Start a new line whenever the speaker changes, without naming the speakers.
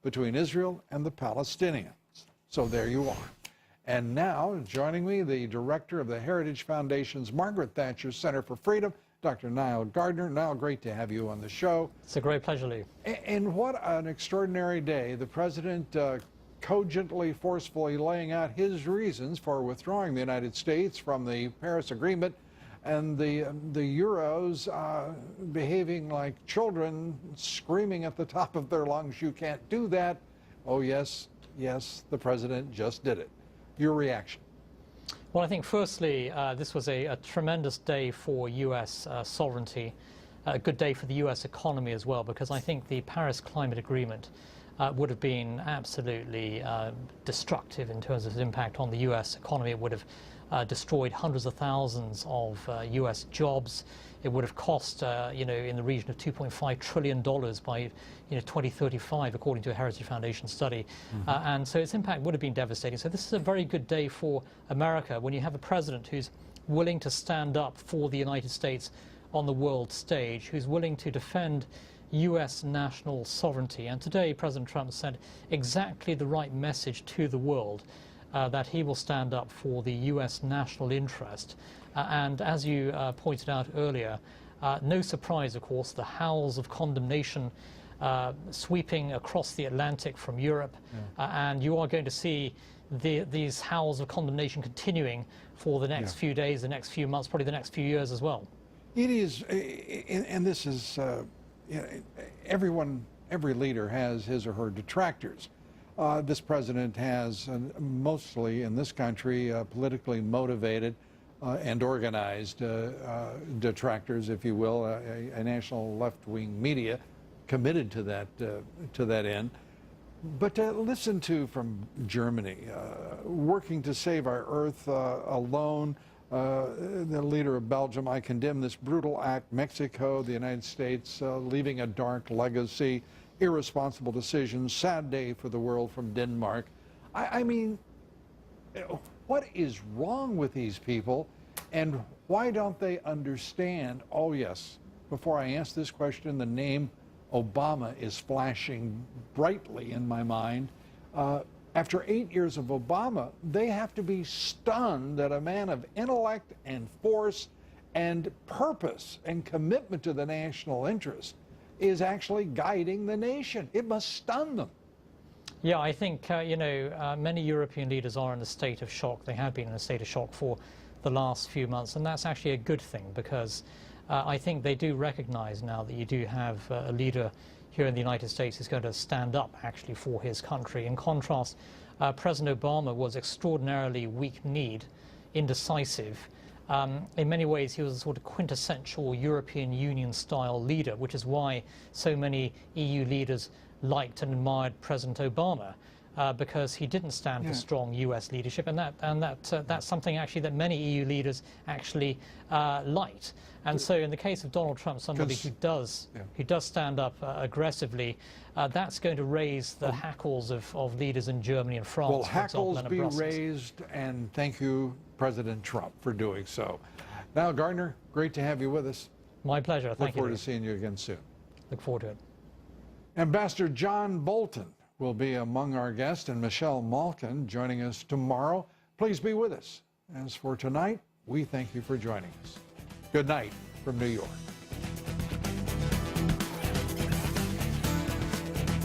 between Israel and the Palestinians. So there you are. And now, joining me, the director of the Heritage Foundation's Margaret Thatcher Center for Freedom, Dr. Nile Gardiner. Nile, great to have you on the show.
It's a great pleasure, Lee.
And what an extraordinary day. The president cogently, forcefully laying out his reasons for withdrawing the United States from the Paris Agreement, and the Euros behaving like children, screaming at the top of their lungs, "You can't do that." Oh, yes, yes, the president just did it. Your reaction?
Well, I think firstly, this was a tremendous day for U.S. sovereignty, a good day for the U.S. economy as well, because I think the Paris Climate Agreement would have been absolutely destructive in terms of its impact on the U.S. economy. It would have destroyed hundreds of thousands of U.S. jobs. It would have cost, in the region of $2.5 trillion by, 2035, according to a Heritage Foundation study. And so its impact would have been devastating. So this is a very good day for America when you have a president who's willing to stand up for the United States on the world stage, who's willing to defend U.S. national sovereignty. And today, President Trump sent exactly the right message to the world, that he will stand up for the U.S. national interest. And as you pointed out earlier, no surprise, of course, the howls of condemnation sweeping across the Atlantic from Europe. And you are going to see these howls of condemnation continuing for the next few days, the next few months, probably the next few years as well.
It is, and this is, every leader has his or her detractors. This president has, mostly in this country, politically motivated and organized detractors, if you will, a national left-wing media committed to that end. But listen to from Germany, working to save our Earth alone. The leader of Belgium: "I condemn this brutal act." Mexico, the United States, leaving a dark legacy. "Irresponsible decisions, sad day for the world," from Denmark. I mean, what is wrong with these people, and why don't they understand? Oh yes, before I answer this question, the name Obama is flashing brightly in my mind. After 8 years of Obama, they have to be stunned that a man of intellect and force and purpose and commitment to the national interest is actually guiding the nation. It must stun them.
Yeah, I think, many European leaders are in a state of shock. They have been in a state of shock for the last few months, and that's actually a good thing, because I think they do recognize now that you do have a leader here in the United States who's going to stand up actually for his country. In contrast, President Obama was extraordinarily weak-kneed, indecisive. In many ways, he was a sort of quintessential European Union-style leader, which is why so many EU leaders liked and admired President Obama, because he didn't stand for strong U.S. leadership, and that's something actually that many EU leaders actually liked. And so, in the case of Donald Trump, somebody who does stand up aggressively, that's going to raise the hackles of leaders in Germany and France.
Well, hackles be raised, and thank you, President Trump, for doing so. Nile Gardiner, great to have you with us.
My pleasure. Thank you.
Look forward to seeing you again soon.
Look forward to it.
Ambassador John Bolton will be among our guests, and Michelle Malkin joining us tomorrow. Please be with us. As for tonight, we thank you for joining us. Good night from New York.